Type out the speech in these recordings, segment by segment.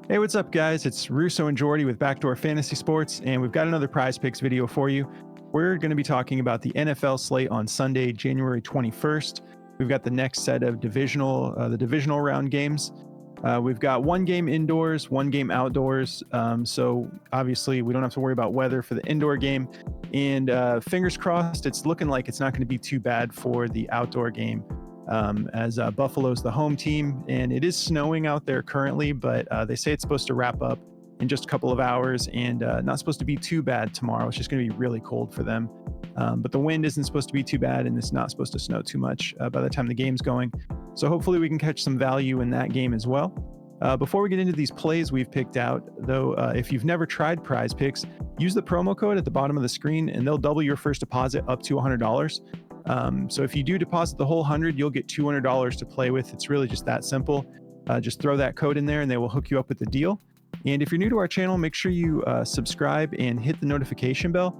Hey, what's up, guys? It's Russo and Jordy with Backdoor Fantasy Sports, and we've got another Prize Picks video for you. We're going to be talking about the NFL slate on Sunday, January 21st. We've got the next set of the divisional round games. We've got one game indoors, one game outdoors. So obviously, we don't have to worry about weather for the indoor game. And fingers crossed, it's looking like it's not going to be too bad for the outdoor game. As Buffalo's the home team, and it is snowing out there currently, but they say it's supposed to wrap up in just a couple of hours and not supposed to be too bad tomorrow. It's just going to be really cold for them. But the wind isn't supposed to be too bad, and it's not supposed to snow too much by the time the game's going. So hopefully we can catch some value in that game as well. Before we get into these plays we've picked out, though, if you've never tried Prize Picks, use the promo code at the bottom of the screen, and they'll double your first deposit up to $100. So if you do deposit the whole 100, you'll get $200 to play with. It's really just that simple. Just throw that code in there and they will hook you up with the deal. And if you're new to our channel, make sure you subscribe and hit the notification bell.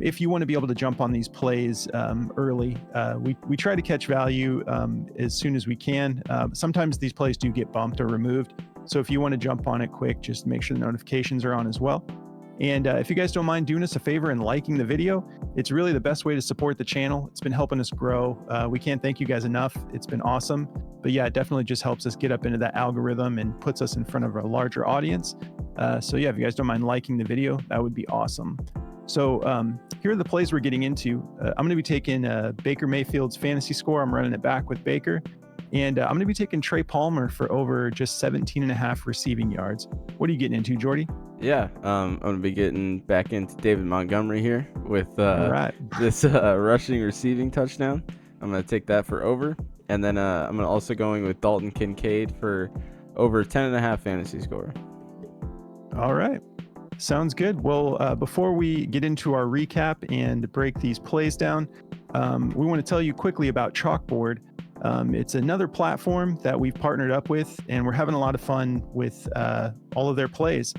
If you want to be able to jump on these plays early, we try to catch value as soon as we can. Sometimes these plays do get bumped or removed. So if you want to jump on it quick, just make sure the notifications are on as well. And if you guys don't mind doing us a favor and liking the video, it's really the best way to support the channel. It's been helping us grow. We can't thank you guys enough. It's been awesome. But yeah, it definitely just helps us get up into that algorithm and puts us in front of a larger audience. So yeah, if you guys don't mind liking the video, that would be awesome. So here are the plays we're getting into. I'm going to be taking Baker Mayfield's fantasy score. I'm running it back with Baker. And I'm going to be taking Trey Palmer for over just 17.5 receiving yards. What are you getting into, Jordy? Yeah, I'm going to be getting back into David Montgomery here with Right. this rushing receiving touchdown. I'm going to take that for over. And then I'm also going with Dalton Kincaid for over 10.5 fantasy score. All right. Sounds good. Well, before we get into our recap and break these plays down, we want to tell you quickly about Chalkboard. It's another platform that we've partnered up with, and we're having a lot of fun with all of their plays.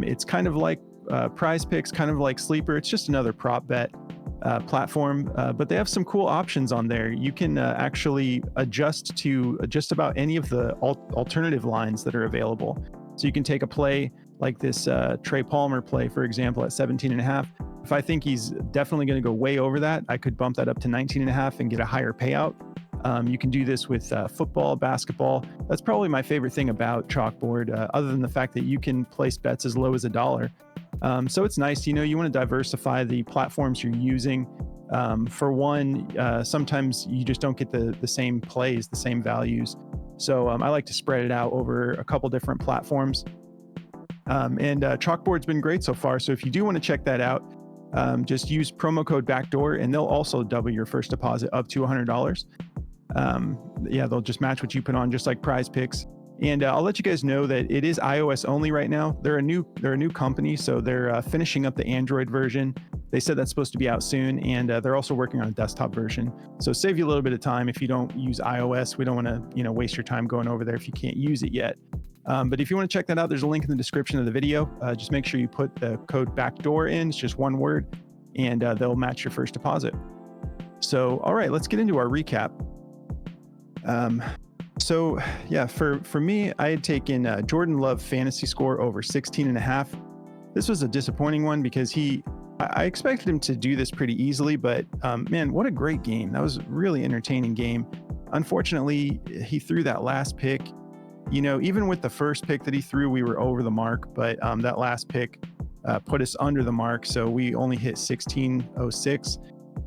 It's kind of like Prize Picks, kind of like Sleeper. It's just another prop bet platform, but they have some cool options on there. You can actually adjust to just about any of the alternative lines that are available. So you can take a play like this Trey Palmer play, for example, at 17.5. If I think he's definitely going to go way over that, I could bump that up to 19.5 and get a higher payout. You can do this with football, basketball. That's probably my favorite thing about Chalkboard, other than the fact that you can place bets as low as $1. So it's nice, you want to diversify the platforms you're using. For one, sometimes you just don't get the same plays, the same values. So I like to spread it out over a couple different platforms. And Chalkboard's been great so far. So if you do want to check that out, just use promo code Backdoor, and they'll also double your first deposit up to $100. Yeah, they'll just match what you put on, just like Prize Picks. And I'll let you guys know that it is iOS only right now. They're a new company, so they're finishing up the Android version. They said that's supposed to be out soon, and they're also working on a desktop version. So save you a little bit of time if you don't use iOS. We don't want to waste your time going over there if you can't use it yet. But if you want to check that out, there's a link in the description of the video. Just make sure you put the code Backdoor in. It's just one word, and they'll match your first deposit. So all right, let's get into our recap. So yeah, for me, I had taken Jordan Love fantasy score over 16.5. This was a disappointing one because I expected him to do this pretty easily, but man, what a great game. That was a really entertaining game. Unfortunately, he threw that last pick. Even with the first pick that he threw, we were over the mark, but that last pick put us under the mark. So we only hit 16.06,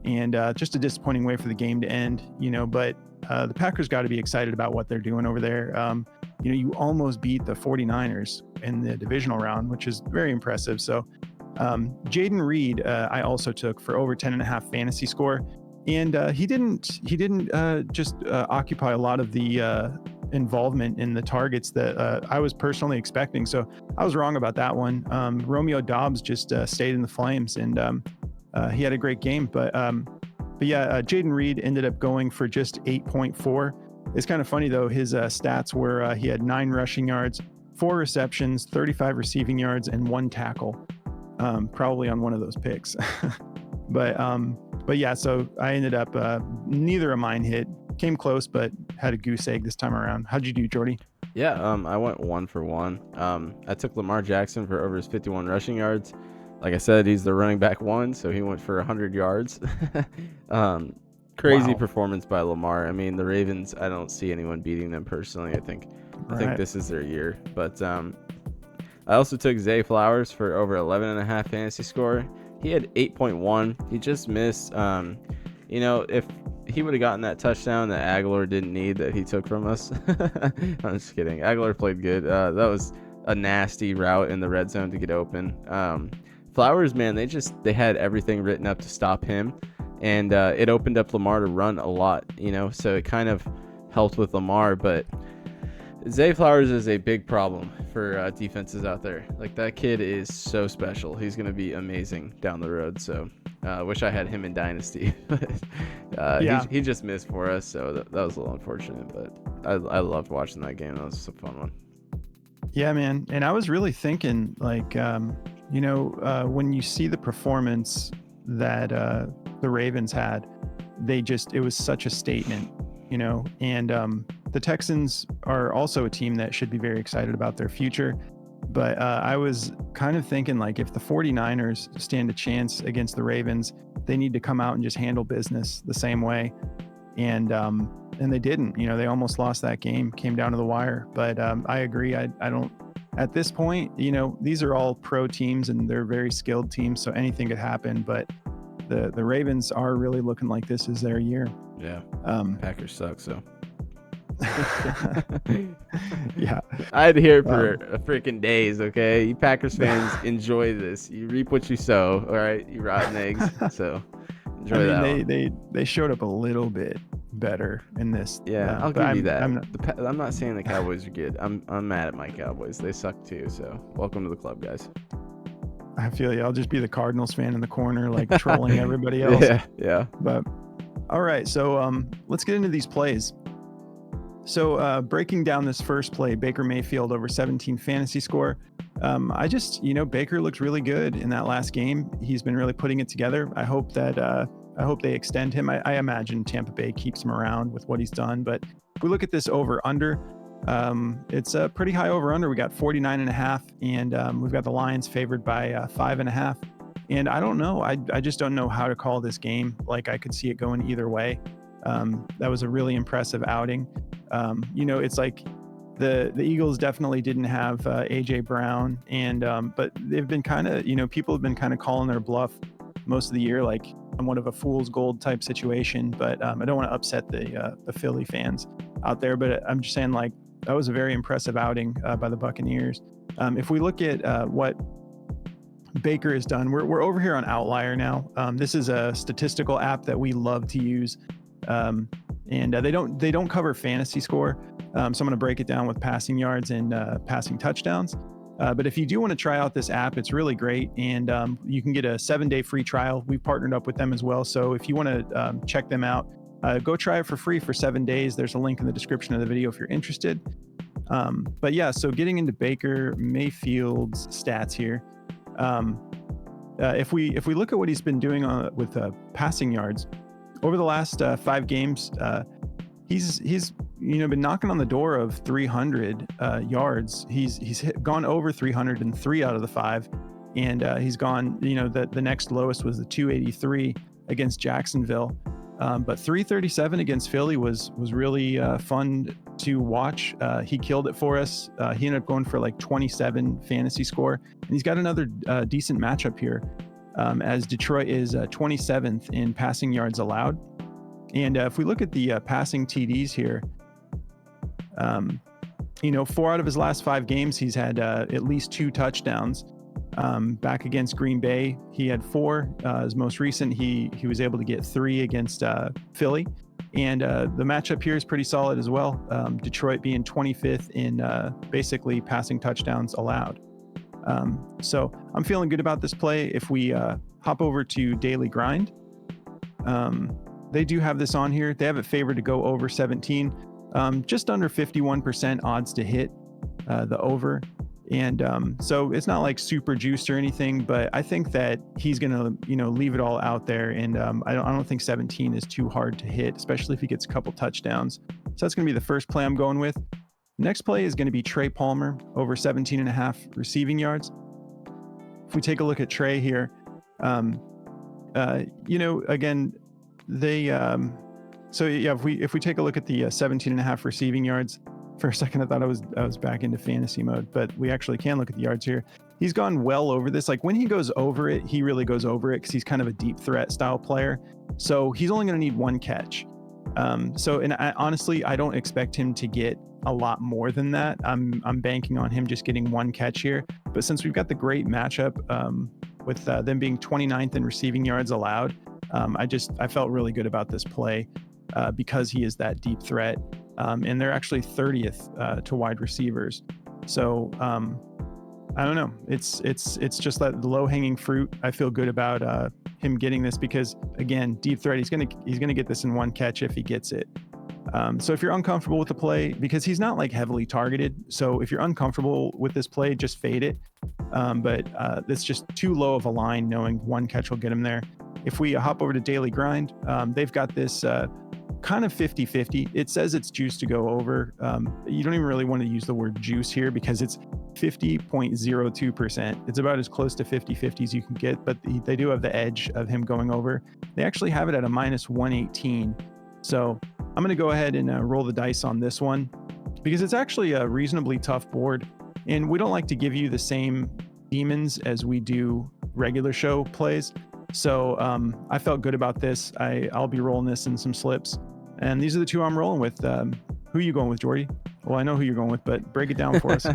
and just a disappointing way for the game to end, but the Packers got to be excited about what they're doing over there. You almost beat the 49ers in the divisional round, which is very impressive. So Jaden Reed, I also took for over 10.5 fantasy score. And he didn't just occupy a lot of the involvement in the targets that I was personally expecting. So I was wrong about that one. Romeo Doubs just stayed in the flames, and he had a great game. But yeah, Jaden Reed ended up going for just 8.4. It's kind of funny, though. His stats were he had 9 rushing yards, 4 receptions, 35 receiving yards, and 1 tackle, probably on one of those picks. But yeah, so I ended up neither of mine hit. Came close, but had a goose egg this time around. How'd you do, Jordy? Yeah, I went 1 for 1. I took Lamar Jackson for over his 51 rushing yards. Like I said, he's the running back one, so he went for 100 yards. um, Crazy Wow. performance by Lamar. I mean, the Ravens, I don't see anyone beating them personally. I think Right. this is their year. But I also took Zay Flowers for over 11.5 fantasy score. He had 8.1. He just missed. If he would have gotten that touchdown that Aguilar didn't need that he took from us. I'm just kidding. Aguilar played good. That was a nasty route in the red zone to get open. Flowers, man, they had everything written up to stop him, and it opened up Lamar to run a lot. So it kind of helped with Lamar, but Zay Flowers is a big problem for defenses out there. Like, that kid is so special. He's going to be amazing down the road. So wish I had him in Dynasty. But Yeah. he just missed for us. So that was a little unfortunate. But I loved watching that game. That was a fun one. Yeah, man. And I was really thinking, like, when you see the performance that the Ravens had, it was such a statement, and the Texans are also a team that should be very excited about their future. But I was kind of thinking, like, if the 49ers stand a chance against the Ravens, they need to come out and just handle business the same way. And they didn't. They almost lost that game, came down to the wire. But I agree. I don't. At this point, these are all pro teams and they're very skilled teams, so anything could happen. But the Ravens are really looking like this is their year. Yeah. Um, Packers suck, so. yeah. I'd hear it for freaking days, okay? You Packers fans, enjoy this. You reap what you sow, all right? You rotten eggs. So enjoy that one. They showed up a little bit better in this. Yeah, I'll but give you that. I'm I'm not saying the Cowboys are good. I'm mad at my Cowboys. They suck too. So welcome to the club, guys. I feel you. I'll just be the Cardinals fan in the corner, like trolling everybody else. Yeah. But all right, so let's get into these plays. So breaking down this first play, Baker Mayfield over 17 fantasy score. Baker looked really good in that last game. He's been really putting it together. I hope they extend him. I imagine Tampa Bay keeps him around with what he's done. But if we look at this over under, it's a pretty high over under. We got 49.5, and we've got the Lions favored by 5.5. And I don't know. I just don't know how to call this game. Like, I could see it going either way. That was a really impressive outing. It's like the Eagles definitely didn't have AJ Brown, but they've been kind of, people have been kind of calling their bluff most of the year, like somewhat of a fool's gold type situation. But I don't want to upset the Philly fans out there. But I'm just saying, like, that was a very impressive outing by the Buccaneers. If we look at what Baker has done, we're over here on Outlier now. This is a statistical app that we love to use. And they don't cover fantasy score. So I'm going to break it down with passing yards and passing touchdowns. But if you do want to try out this app, it's really great. And you can get a 7-day free trial. We've partnered up with them as well. So if you want to check them out, go try it for free for 7 days. There's a link in the description of the video if you're interested. But yeah, so getting into Baker Mayfield's stats here. If we look at what he's been doing with passing yards over the last 5 games, he's been knocking on the door of 300 yards. He's gone over 300 in 3 out of the 5, and he's gone. The next lowest was the 283 against Jacksonville, but 337 against Philly was really fun to watch. He killed it for us. He ended up going for like 27 fantasy score, and he's got another decent matchup here, as Detroit is 27th in passing yards allowed. And if we look at the passing TDs here, 4 out of his last 5 games, he's had at least 2 touchdowns. Back against Green Bay, he had 4. His most recent, he was able to get 3 against Philly. And the matchup here is pretty solid as well. Detroit being 25th in basically passing touchdowns allowed. So I'm feeling good about this play. If we hop over to Daily Grind, they do have this on here. They have it favored to go over 17, just under 51% odds to hit the over. And so it's not like super juiced or anything, but I think that he's going to, leave it all out there. And I don't think 17 is too hard to hit, especially if he gets a couple touchdowns. So that's going to be the first play I'm going with. Next play is going to be Trey Palmer over 17.5 receiving yards. If we take a look at Trey here, again, they if we take a look at the 17.5 receiving yards, for a second I thought I was back into fantasy mode, but we actually can look at the yards here. He's gone well over this. Like when he goes over it, he really goes over it because he's kind of a deep threat style player. So he's only going to need one catch. Honestly, I don't expect him to get a lot more than that. I'm banking on him just getting one catch here. But since we've got the great matchup with them being 29th in receiving yards allowed, I felt really good about this play because he is that deep threat. And they're actually 30th to wide receivers. So I don't know. It's just that low hanging fruit. I feel good about him getting this because, again, deep threat. He's gonna get this in one catch if he gets it. So if you're uncomfortable with the play, because he's not like heavily targeted, so if you're uncomfortable with this play, just fade it. But it's just too low of a line knowing one catch will get him there. If we hop over to Daily Grind, they've got this kind of 50-50. It says it's juice to go over. You don't even really want to use the word juice here because it's 50.02%. It's about as close to 50-50 as you can get, but they do have the edge of him going over. They actually have it at a minus 118. So I'm going to go ahead and roll the dice on this one because it's actually a reasonably tough board. And we don't like to give you the same demons as we do regular show plays. So I felt good about this. I'll be rolling this in some slips. And these are the two I'm rolling with. Who are you going with, Jordy? Well, I know who you're going with, but break it down for us.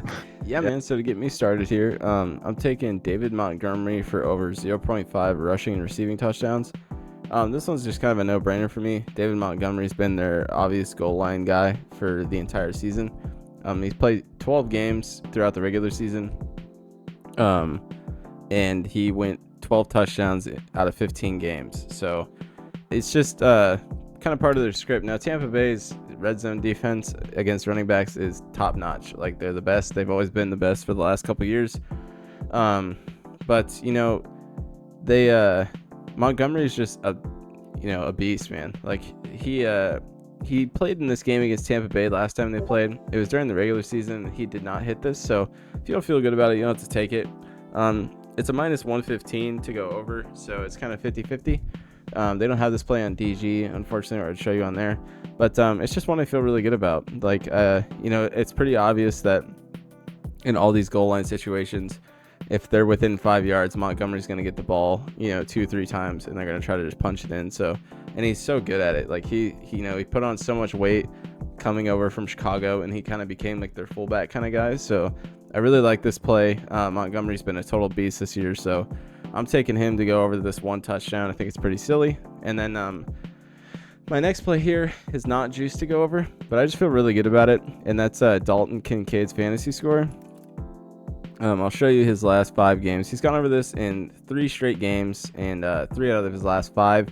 Yeah, man. So to get me started here, I'm taking David Montgomery for over 0.5 rushing and receiving touchdowns. This one's just kind of a no-brainer for me. David Montgomery's been their obvious goal line guy for the entire season. He's played 12 games throughout the regular season. And he went 12 touchdowns out of 15 games. So it's just kind of part of their script. Now, Tampa Bay's red zone defense against running backs is top notch. Like, they're the best. They've always been the best for the last couple of years. But Montgomery is just a beast, man. Like, he played in this game against Tampa Bay last time they played. It was during the regular season. He did not hit this. So if you don't feel good about it, you don't have to take it. It's a minus 115 to go over. So it's kind of 50-50. They don't have this play on DG, unfortunately, or I'd show you on there. But it's just one I feel really good about. Like, it's pretty obvious that in all these goal line situations, if they're within 5 yards, Montgomery's going to get the ball, 2-3 times, and they're going to try to just punch it in. So, and he's so good at it. Like, he put on so much weight coming over from Chicago, and he kind of became like their fullback kind of guy. So I really like this play. Montgomery's been a total beast this year. So I'm taking him to go over this one touchdown. I think it's pretty silly. And then my next play here is not juice to go over, but I just feel really good about it. And that's Dalton Kincaid's fantasy score. I'll show you his last 5 games. He's gone over this in 3 straight games, and 3 out of his last 5.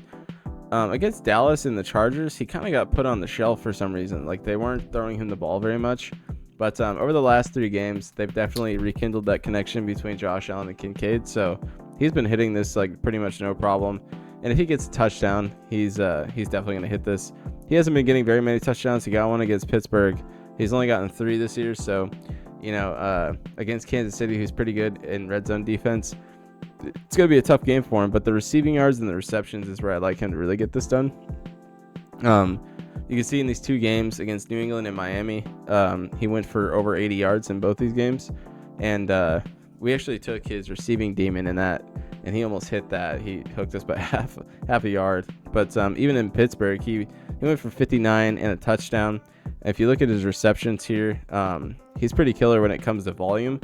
Against Dallas and the Chargers, he kind of got put on the shelf for some reason. Like, they weren't throwing him the ball very much. But over the last 3 games, they've definitely rekindled that connection between Josh Allen and Kincaid. So he's been hitting this like pretty much no problem. And if he gets a touchdown, he's definitely going to hit this. He hasn't been getting very many touchdowns. He got one against Pittsburgh. He's only gotten 3 this year. So, against Kansas City, who's pretty good in red zone defense, it's going to be a tough game for him. But the receiving yards and the receptions is where I like him to really get this done. You can see in these 2 games against New England and Miami, he went for over 80 yards in both these games. And we actually took his receiving demon in that, and he almost hit that. He hooked us by half a yard. But even in Pittsburgh, he went for 59 and a touchdown. And if you look at his receptions here, he's pretty killer when it comes to volume.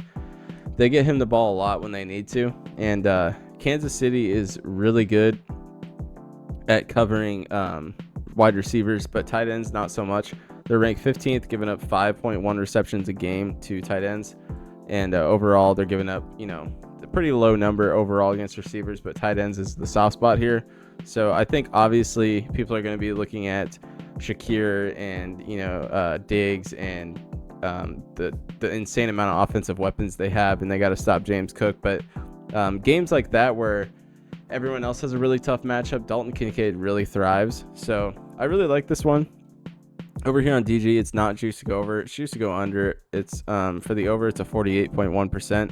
They get him the ball a lot when they need to. And Kansas City is really good at covering wide receivers, but tight ends not so much. They're ranked 15th, giving up 5.1 receptions a game to tight ends. And overall, they're giving up, a pretty low number overall against receivers, but tight ends is the soft spot here. So I think obviously people are going to be looking at Shakir and, Diggs and the insane amount of offensive weapons they have, and they got to stop James Cook. But games like that where everyone else has a really tough matchup, Dalton Kincaid really thrives. So I really like this one. Over here on DG, it's not juiced to go over. It's juiced to go under. It's for the over, it's a 48.1%.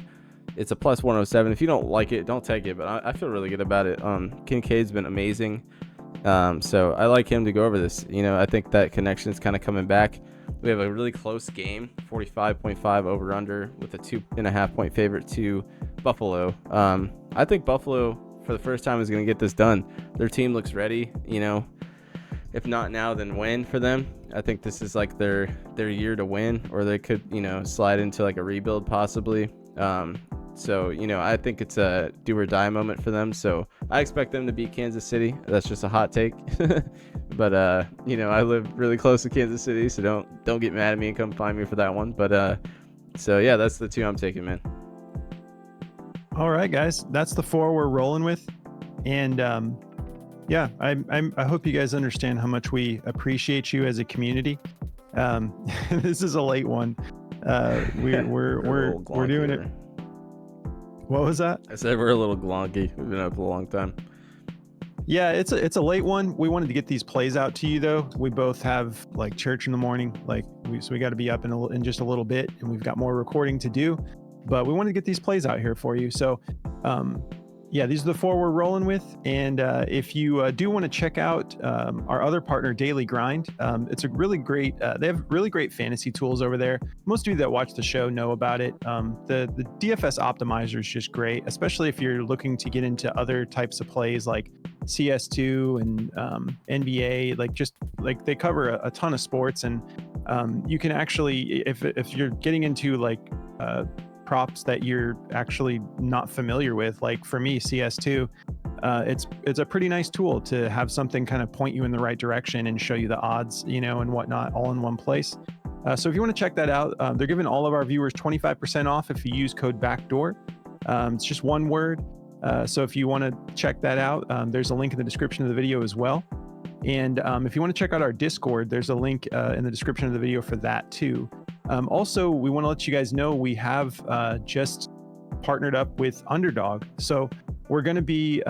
It's a plus 107. If you don't like it, don't take it. But I feel really good about it. Kincaid's been amazing. So I like him to go over this. I think that connection is kind of coming back. We have a really close game, 45.5 over under with a 2.5 point favorite to Buffalo. I think Buffalo for the first time is going to get this done. Their team looks ready. If not now, then when for them? I think this is like their year to win, or they could slide into like a rebuild possibly. So I think it's a do or die moment for them. So I expect them to beat Kansas City. That's just a hot take, but I live really close to Kansas City, so don't get mad at me and come find me for that one. But so yeah, that's the two I'm taking, man. All right, guys, that's the four we're rolling with, and yeah, I hope you guys understand how much we appreciate you as a community. This is a late one. We're doing it. What was that? I said we're a little glonky. We've been up a long time. Yeah, it's a late one. We wanted to get these plays out to you though. We both have like church in the morning, so we got to be up in just a little bit, and we've got more recording to do. But we wanted to get these plays out here for you. So, yeah, these are the four we're rolling with. And if you do want to check out our other partner, Daily Grind, it's a really great, they have really great fantasy tools over there. Most of you that watch the show know about it. The DFS optimizer is just great, especially if you're looking to get into other types of plays like CS2 and NBA, they cover a ton of sports. And you can actually, if you're getting into props that you're actually not familiar with, like for me, CS2, it's a pretty nice tool to have something kind of point you in the right direction and show you the odds, and whatnot, all in one place. So if you want to check that out, they're giving all of our viewers 25% off if you use code BACKDOOR. It's just one word. So if you want to check that out, there's a link in the description of the video as well. And if you want to check out our Discord, there's a link in the description of the video for that too. Also, we want to let you guys know we have just partnered up with Underdog. So we're going to be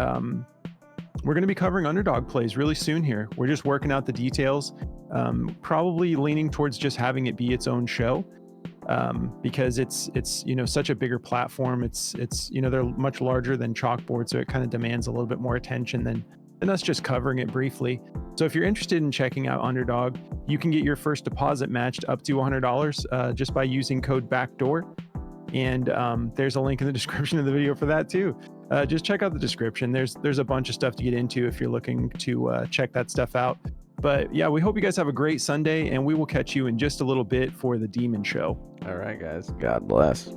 covering Underdog plays really soon here. We're just working out the details, probably leaning towards just having it be its own show, because it's such a bigger platform. It's they're much larger than Chalkboard, so it kind of demands a little bit more attention than us just covering it briefly. So if you're interested in checking out Underdog, you can get your first deposit matched up to $100 just by using code BACKDOOR. And there's a link in the description of the video for that too. Just check out the description. There's a bunch of stuff to get into if you're looking to check that stuff out. But yeah, we hope you guys have a great Sunday, and we will catch you in just a little bit for the Demon Show. All right, guys. God bless.